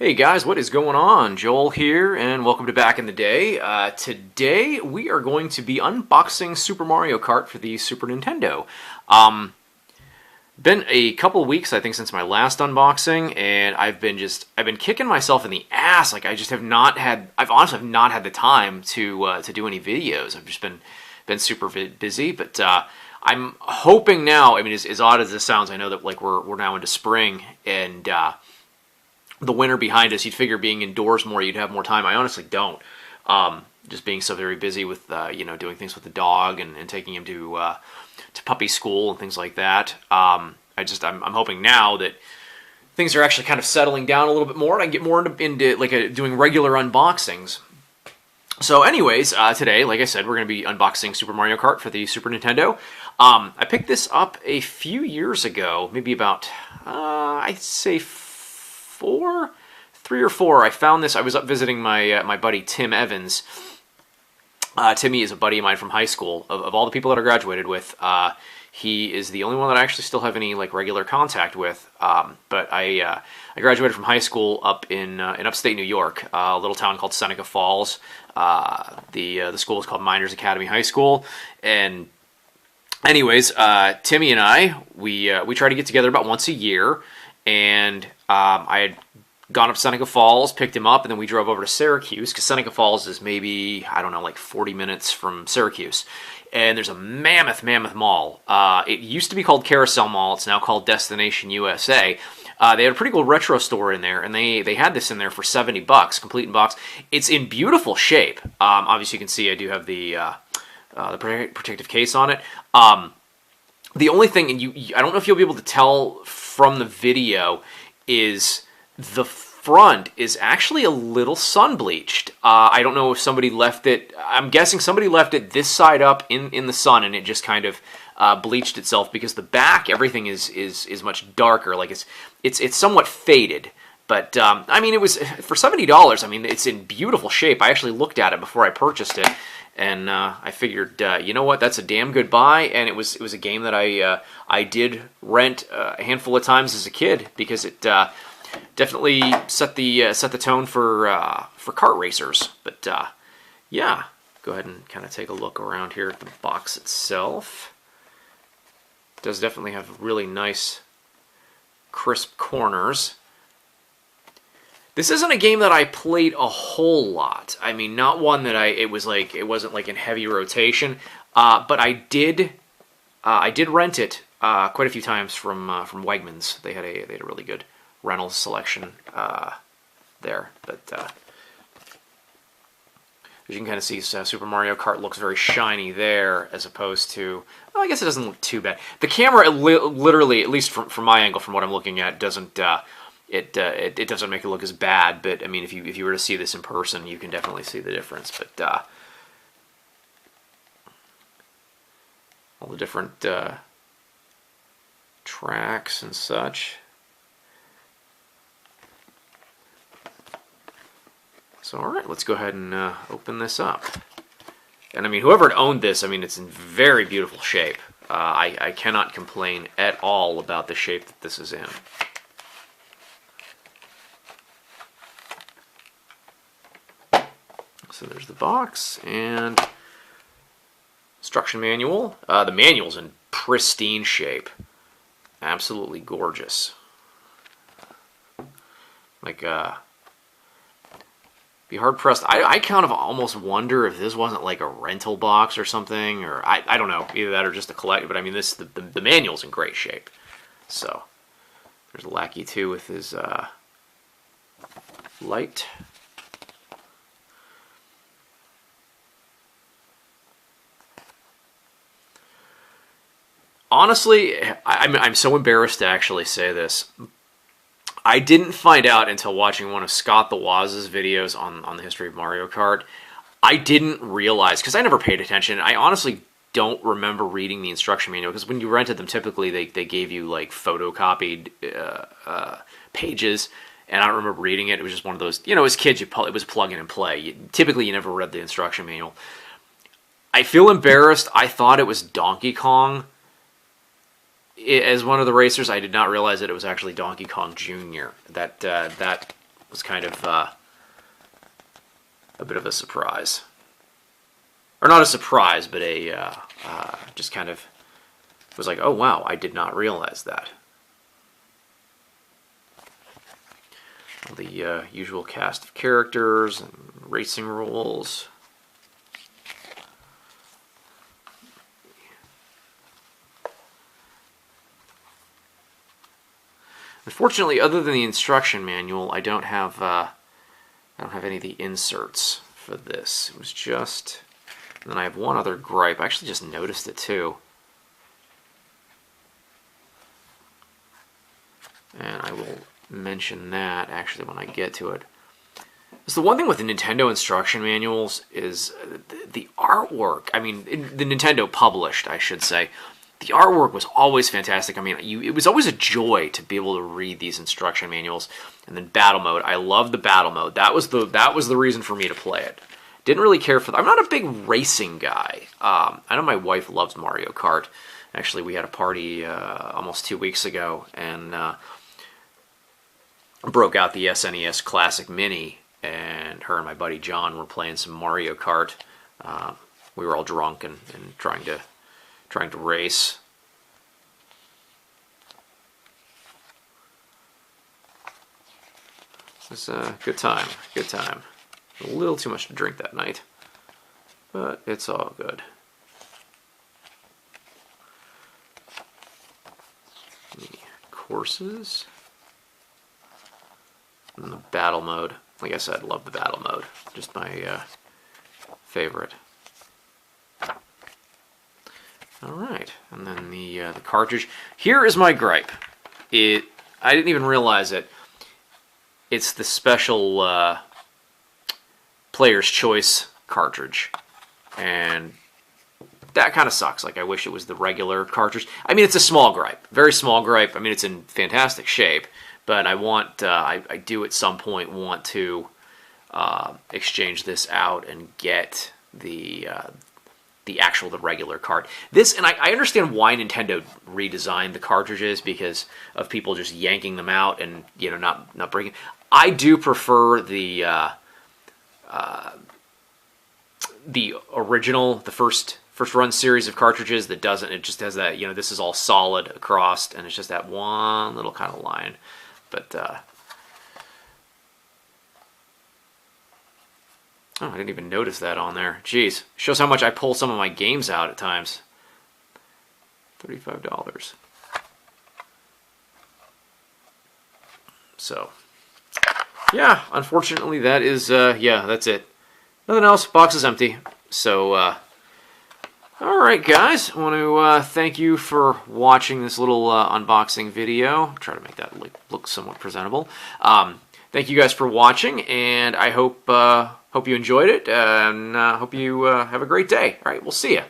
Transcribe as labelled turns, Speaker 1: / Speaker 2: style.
Speaker 1: Hey guys, what is going on? Joel here, and welcome to Back in the Day. Today we are going to be unboxing Super Mario Kart for the Super Nintendo. Been a couple weeks, I think, since my last unboxing, and I've been kicking myself in the ass. Like I just have not had, I've honestly have not had the time to do any videos. I've just been super busy, but I'm hoping now. I mean, as odd as this sounds, I know that like we're now into spring and. The winter behind us, you'd figure being indoors more, you'd have more time. I honestly don't. Just being so very busy with doing things with the dog and taking him to puppy school and things like that. I'm hoping now that things are actually kind of settling down a little bit more, and I can get more into doing regular unboxings. So, anyways, today, like I said, we're going to be unboxing Super Mario Kart for the Super Nintendo. I picked this up a few years ago, maybe about I'd say 3 or 4. I found this. I was up visiting my buddy Tim Evans. Timmy is a buddy of mine from high school. Of all the people that I graduated with, he is the only one that I actually still have any like regular contact with. But I graduated from high school up in upstate New York, a little town called Seneca Falls. The school is called Miners Academy High School. And anyways, Timmy and I we try to get together about once a year. And I had gone up Seneca Falls, picked him up, and then we drove over to Syracuse, because Seneca Falls is maybe, I don't know, like 40 minutes from Syracuse. And there's a mammoth mall. It used to be called Carousel Mall. It's now called Destination USA. They had a pretty cool retro store in there, and they had this in there for $70, complete in box. It's in beautiful shape. Obviously, you can see I do have the protective case on it. The only thing, and I don't know if you'll be able to tell from the video, is the front is actually a little sun bleached. I don't know if somebody left it. I'm guessing somebody left it this side up in the sun, and it just kind of bleached itself, because the back, everything is much darker. Like it's somewhat faded. But I mean, it was for $70. I mean, it's in beautiful shape. I actually looked at it before I purchased it. And I figured, you know what, that's a damn good buy. And it was a game that I did rent a handful of times as a kid, because it definitely set the tone for kart racers. But yeah, go ahead and kind of take a look around here at the box itself. It does definitely have really nice, crisp corners. This isn't a game that I played a whole lot. I mean, not one that it wasn't like in heavy rotation. But I did rent it quite a few times from Wegmans. They had a really good rental selection there. But as you can kind of see, Super Mario Kart looks very shiny there, as opposed to, well, I guess it doesn't look too bad. The camera, literally, at least from my angle, from what I'm looking at, doesn't. It doesn't make it look as bad, but I mean, if you were to see this in person, you can definitely see the difference. But all the different tracks and such. So all right, let's go ahead and open this up. And I mean, whoever owned this, I mean, it's in very beautiful shape. I cannot complain at all about the shape that this is in. So there's the box and instruction manual. The manual's in pristine shape. Absolutely gorgeous. Like, be hard pressed. I kind of almost wonder if this wasn't like a rental box or something, or I don't know, either that or just a collect. But I mean, the manual's in great shape. So there's Lackey 2 with his light. Honestly, I'm so embarrassed to actually say this. I didn't find out until watching one of Scott the Waz's videos on the history of Mario Kart. I didn't realize, because I never paid attention. I honestly don't remember reading the instruction manual, because when you rented them, typically they gave you like photocopied pages, and I don't remember reading it. It was just one of those, as kids, it was plug in and play. Typically, you never read the instruction manual. I feel embarrassed. I thought it was Donkey Kong. As one of the racers, I did not realize that it was actually Donkey Kong Jr. That was kind of a bit of a surprise. Or not a surprise, but a just kind of was like, oh wow, I did not realize that. All the usual cast of characters and racing rules. Unfortunately, other than the instruction manual, I don't have any of the inserts for this. It was just, and then I have one other gripe. I actually just noticed it too. And I will mention that actually when I get to it. So the one thing with the Nintendo instruction manuals is the artwork. I mean, the Nintendo published, I should say. The artwork was always fantastic. I mean, it was always a joy to be able to read these instruction manuals. And then battle mode. I love the battle mode. That was the reason for me to play it. Didn't really care for. I'm not a big racing guy. I know my wife loves Mario Kart. Actually, we had a party almost 2 weeks ago, and broke out the SNES Classic Mini, and her and my buddy John were playing some Mario Kart. We were all drunk and trying to race. It was a good time. Good time. A little too much to drink that night, but it's all good. The courses and the battle mode. Like I said, love the battle mode. Just my favorite. All right, and then the cartridge. Here is my gripe. I didn't even realize it. It's the special Player's Choice cartridge, and that kind of sucks. Like, I wish it was the regular cartridge. I mean, it's a small gripe, very small gripe. I mean, it's in fantastic shape, but I want, I do at some point want to exchange this out and get the regular cart. This, and I understand why Nintendo redesigned the cartridges, because of people just yanking them out and, you know, not breaking. I do prefer the original, the first run series of cartridges that doesn't. It just has that, you know, this is all solid across, and it's just that one little kind of line. But oh, I didn't even notice that on there. Jeez. Shows how much I pull some of my games out at times. $35. So, yeah, unfortunately that is, yeah, that's it. Nothing else. Box is empty. So, alright guys, I want to thank you for watching this little unboxing video. Try to make that look somewhat presentable. Thank you guys for watching, and I hope you enjoyed it, and hope you have a great day. All right, we'll see you.